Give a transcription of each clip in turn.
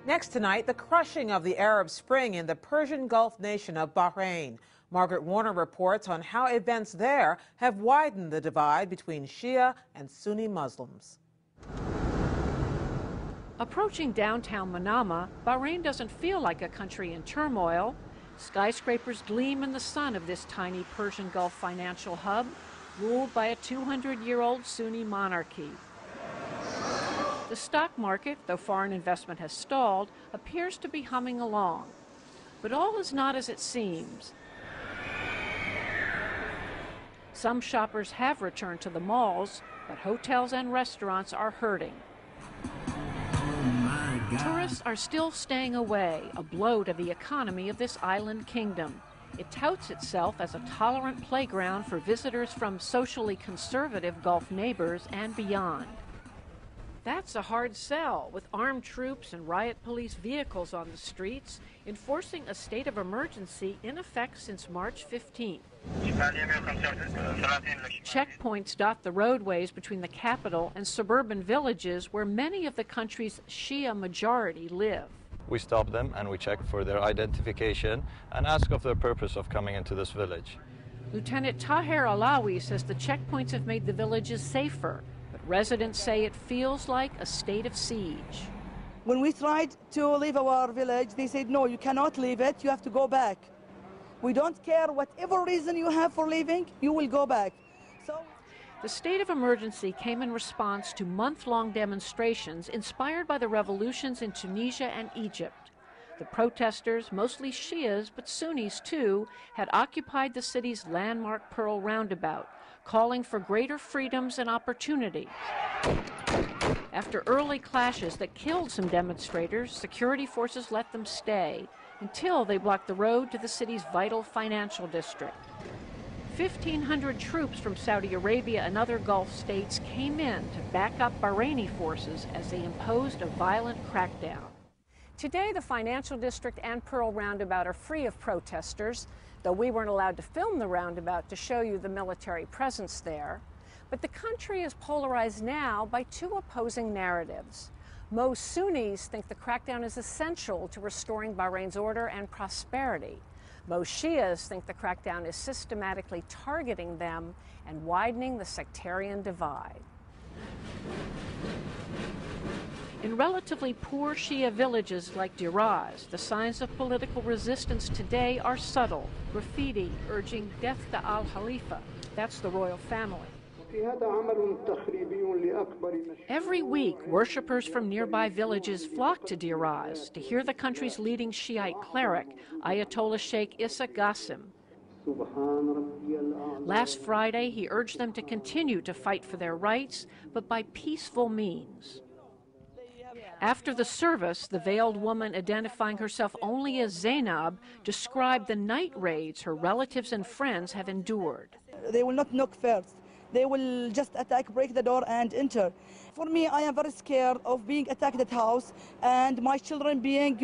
Next tonight, the crushing of the Arab Spring in the Persian Gulf nation of Bahrain. Margaret Warner reports on how events there have widened the divide between Shia and Sunni Muslims. Approaching downtown Manama, Bahrain doesn't feel like a country in turmoil. Skyscrapers gleam in the sun of this tiny Persian Gulf financial hub, ruled by a 200-year-old Sunni monarchy. The stock market, though foreign investment has stalled, appears to be humming along. But all is not as it seems. Some shoppers have returned to the malls, but hotels and restaurants are hurting. Tourists are still staying away, a blow to the economy of this island kingdom. It touts itself as a tolerant playground for visitors from socially conservative Gulf neighbors and beyond. That's a hard sell, with armed troops and riot police vehicles on the streets, enforcing a state of emergency in effect since March 15th. Checkpoints dot the roadways between the capital and suburban villages where many of the country's Shia majority live. We stop them and we check for their identification and ask of their purpose of coming into this village. Lieutenant Taher Alawi says the checkpoints have made the villages safer, but residents say it feels like a state of siege. When we tried to leave our village, they said, no, you cannot leave it, you have to go back. We don't care whatever reason you have for leaving, you will go back. The state of emergency came in response to month-long demonstrations inspired by the revolutions in Tunisia and Egypt. The protesters, mostly Shias but Sunnis too, had occupied the city's landmark Pearl Roundabout, calling for greater freedoms and opportunities. After early clashes that killed some demonstrators, security forces let them stay until they blocked the road to the city's vital financial district. 1,500 troops from Saudi Arabia and other Gulf states came in to back up Bahraini forces as they imposed a violent crackdown. Today, the financial district and Pearl Roundabout are free of protesters, though we weren't allowed to film the roundabout to show you the military presence there. But the country is polarized now by two opposing narratives. Most Sunnis think the crackdown is essential to restoring Bahrain's order and prosperity. Most Shias think the crackdown is systematically targeting them and widening the sectarian divide. In relatively poor Shia villages like Diraz, the signs of political resistance today are subtle. Graffiti urging death to al-Khalifa, that's the royal family. Every week, worshippers from nearby villages flock to Diraz to hear the country's leading Shiite cleric, Ayatollah Sheikh Issa Qasem. Last Friday, he urged them to continue to fight for their rights, but by peaceful means. After the service, the veiled woman identifying herself only as Zainab described the night raids her relatives and friends have endured. They will not knock first. They will just attack, break the door and enter. For me, I am very scared of being attacked at house and my children being,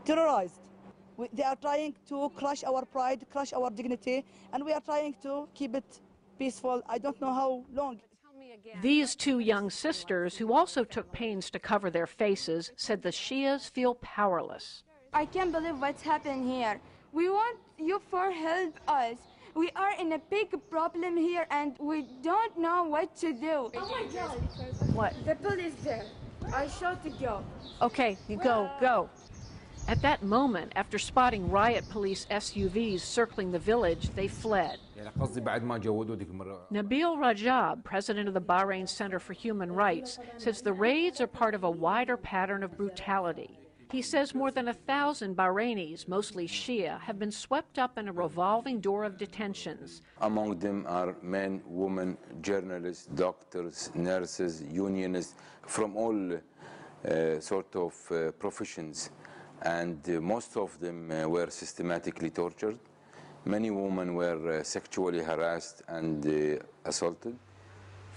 terrorized. They are trying to crush our pride, crush our dignity, and we are trying to keep it peaceful. I don't know how long. These two young sisters, who also took pains to cover their faces, said the Shias feel powerless. I can't believe what's happened here. We want you for help us. We are in a big problem here and we don't know what to do. Oh my God. What? The police there. I shot to go. Okay, you go. At that moment, after spotting riot police SUVs circling the village, they fled. Nabil Rajab, president of the Bahrain Center for Human Rights, says the raids are part of a wider pattern of brutality. He says more than 1,000 Bahrainis, mostly Shia, have been swept up in a revolving door of detentions. Among them are men, women, journalists, doctors, nurses, unionists, from all sort of professions. And most of them were systematically tortured. Many women were sexually harassed and assaulted.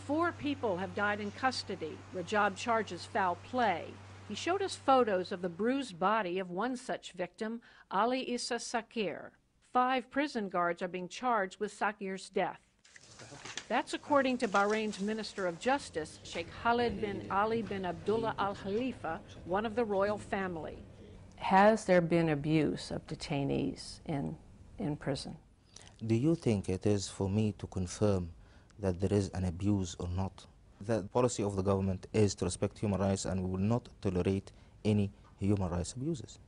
4 people have died in custody. Rajab charges foul play. He showed us photos of the bruised body of one such victim, Ali Issa Sakir. 5 prison guards are being charged with Sakir's death. That's according to Bahrain's Minister of Justice, Sheikh Khalid bin Ali bin Abdullah Al Khalifa, one of the royal family. Has there been abuse of detainees in prison? Do you think it is for me to confirm that there is an abuse or not? The policy of the government is to respect human rights, and we will not tolerate any human rights abuses.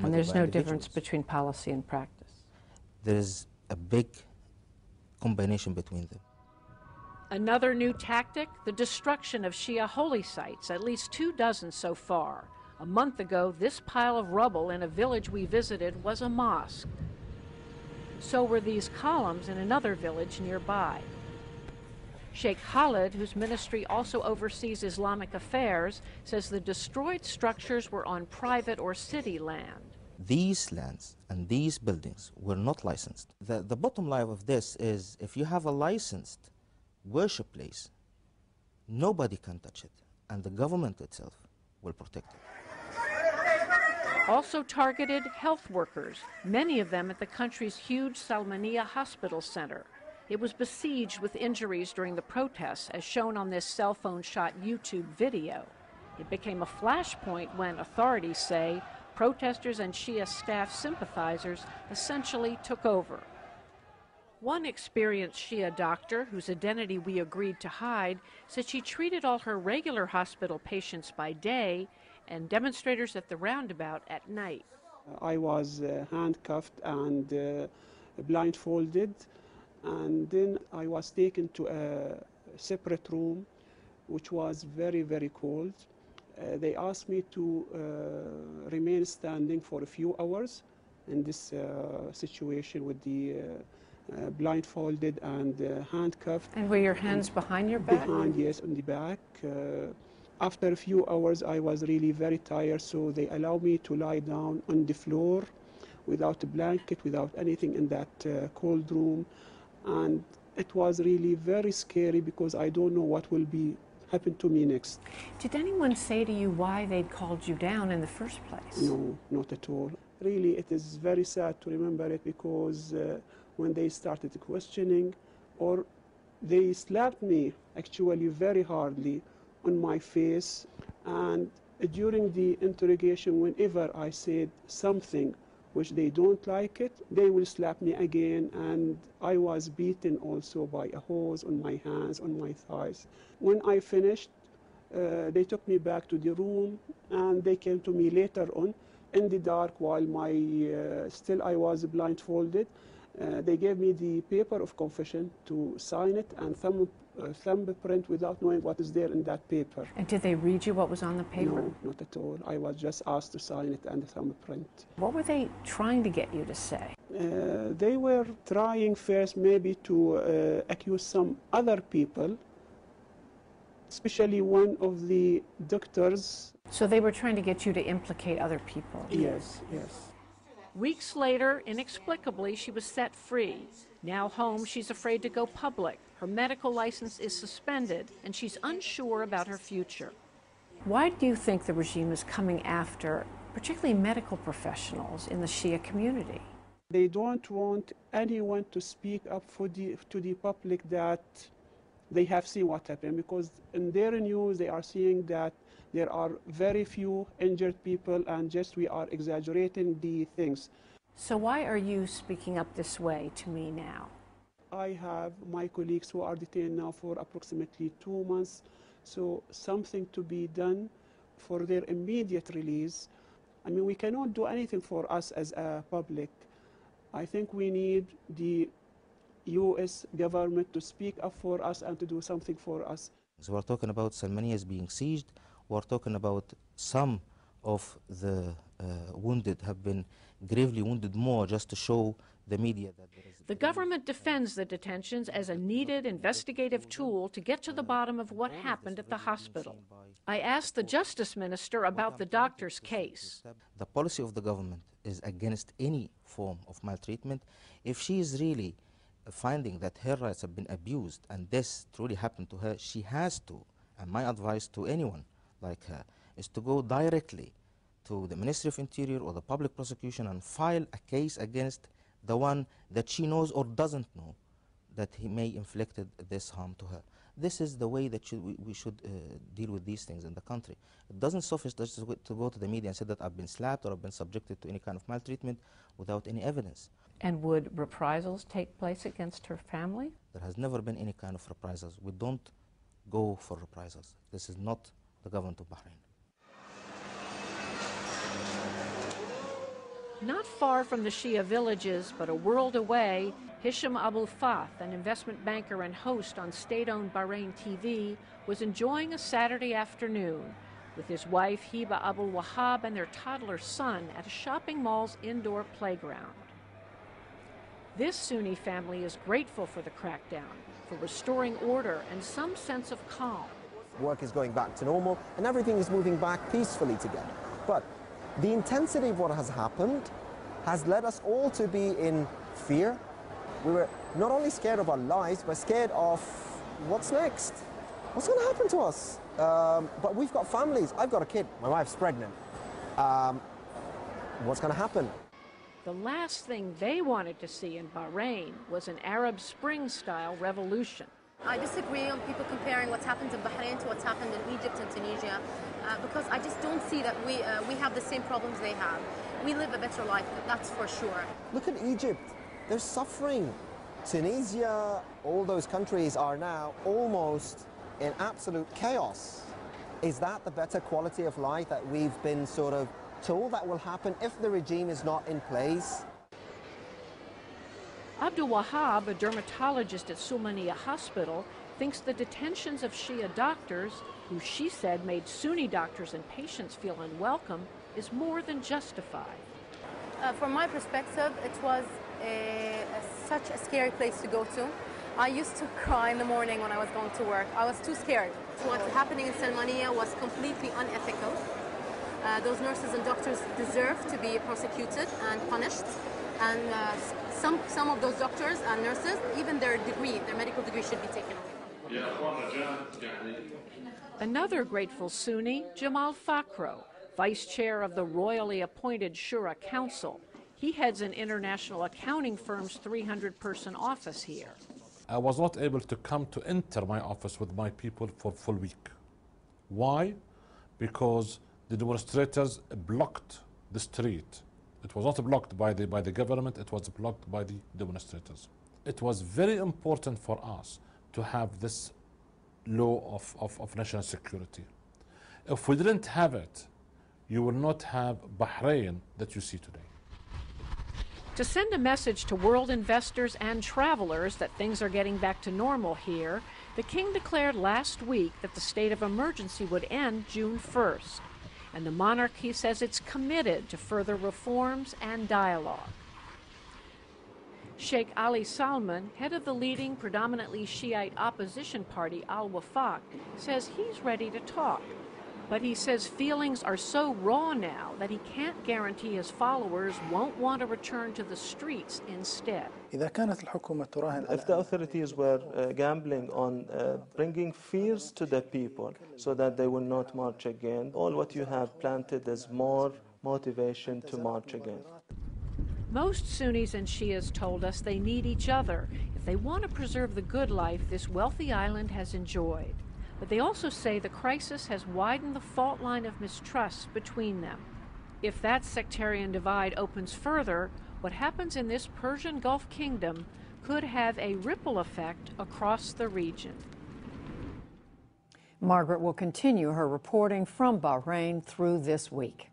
And there's no difference between policy and practice? There is a big combination between them. Another new tactic, the destruction of Shia holy sites, at least 24 so far. A month ago, this pile of rubble in a village we visited was a mosque. So were these columns in another village nearby. Sheikh Khalid, whose ministry also oversees Islamic affairs, says the destroyed structures were on private or city land. These lands and these buildings were not licensed. The bottom line of this is, if you have a licensed worship place, nobody can touch it, and the government itself will protect it. Also targeted health workers, many of them at the country's huge Salmania Hospital Center. It was besieged with injuries during the protests, as shown on this cell phone shot YouTube video. It became a flashpoint when authorities say protesters and Shia staff sympathizers essentially took over. One experienced Shia doctor, whose identity we agreed to hide, said she treated all her regular hospital patients by day and demonstrators at the roundabout at night. I was handcuffed and blindfolded, and then I was taken to a separate room, which was very, very cold. They asked me to remain standing for a few hours in this situation with the blindfolded and handcuffed. And were your hands behind your back? Behind, yes, on the back. After a few hours, I was really very tired, so they allowed me to lie down on the floor without a blanket, without anything in that cold room. And it was really very scary because I don't know what will happen to me next. Did anyone say to you why they'd called you down in the first place? No, not at all. Really, it is very sad to remember it because when they started questioning, or they slapped me actually very hardly on my face, and during the interrogation, whenever I said something which they don't like it, they will slap me again, and I was beaten also by a hose on my hands, on my thighs. When I finished, they took me back to the room, and they came to me later on in the dark while still I was blindfolded. They gave me the paper of confession to sign it and thumbprint without knowing what is there in that paper. And did they read you what was on the paper? No, not at all. I was just asked to sign it and thumbprint. What were they trying to get you to say? They were trying first maybe to accuse some other people, especially one of the doctors. So they were trying to get you to implicate other people? Yes, yes. Weeks later, inexplicably, she was set free. Now home, she's afraid to go public. Her medical license is suspended, and she's unsure about her future. Why do you think the regime is coming after, particularly medical professionals in the Shia community? They don't want anyone to speak up to the public that they have seen what happened, because in their news they are seeing that there are very few injured people and just we are exaggerating the things. So why are you speaking up this way to me now? I have my colleagues who are detained now for approximately 2 months, so something to be done for their immediate release. I mean, we cannot do anything for us as a public. I think we need the U.S. government to speak up for us and to do something for us. So we're talking about Salmanias being sieged. We're talking about some of the wounded have been gravely wounded more, just to show the media that there is... The government defends the detentions as a needed investigative tool to get to the bottom of what happened at the hospital. I asked the Justice Minister about the doctor's case. The policy of the government is against any form of maltreatment. If she is really finding that her rights have been abused and this truly happened to her, she has to, and my advice to anyone like her, is to go directly to the Ministry of Interior or the public prosecution and file a case against the one that she knows or doesn't know that he may inflicted this harm to her. This is the way that we should deal with these things in the country. It doesn't suffice just to go to the media and say that I've been slapped or I've been subjected to any kind of maltreatment without any evidence. And would reprisals take place against her family? There has never been any kind of reprisals. We don't go for reprisals. This is not the government of Bahrain. Not far from the Shia villages, but a world away, Hisham Abul Fath, an investment banker and host on state-owned Bahrain TV, was enjoying a Saturday afternoon with his wife Hiba Abul Wahab and their toddler son at a shopping mall's indoor playground. This Sunni family is grateful for the crackdown, for restoring order and some sense of calm. Work is going back to normal and everything is moving back peacefully together. But the intensity of what has happened has led us all to be in fear. We were not only scared of our lives, but scared of what's next. What's going to happen to us? But we've got families. I've got a kid. My wife's pregnant. What's going to happen? The last thing they wanted to see in Bahrain was an Arab Spring-style revolution. I disagree on people comparing what's happened in Bahrain to what's happened in Egypt and Tunisia, because I just don't see that we have the same problems they have. We live a better life, that's for sure. Look at Egypt. They're suffering. Tunisia, all those countries are now almost in absolute chaos. Is that the better quality of life that we've been sort of told that will happen if the regime is not in place? Abdul Wahab, a dermatologist at Sulmaniya Hospital, thinks the detentions of Shia doctors, who she said made Sunni doctors and patients feel unwelcome, is more than justified. From my perspective, it was such a scary place to go to. I used to cry in the morning when I was going to work. I was too scared. What's happening in Sulmaniya was completely unethical. Those nurses and doctors deserve to be prosecuted and punished. And some of those doctors and nurses, even their medical degree should be taken away. Another grateful Sunni, Jamal Fakhro, vice chair of the royally appointed Shura Council. He heads an international accounting firm's 300-person office here. I was not able to enter my office with my people for a full week. Why? Because the demonstrators blocked the street. It was not blocked by the government, it was blocked by the demonstrators. It was very important for us to have this law of national security. If we didn't have it, you will not have Bahrain that you see today. To send a message to world investors and travelers that things are getting back to normal here, the king declared last week that the state of emergency would end June 1st. And the monarchy says it's committed to further reforms and dialogue. Sheikh Ali Salman, head of the leading predominantly Shiite opposition party Al-Wafaq, says he's ready to talk. But he says feelings are so raw now that he can't guarantee his followers won't want to return to the streets instead. If the authorities were gambling on bringing fears to the people so that they will not march again, all what you have planted is more motivation to march again. Most Sunnis and Shias told us they need each other if they want to preserve the good life this wealthy island has enjoyed. But they also say the crisis has widened the fault line of mistrust between them. If that sectarian divide opens further, what happens in this Persian Gulf kingdom could have a ripple effect across the region. Margaret will continue her reporting from Bahrain through this week.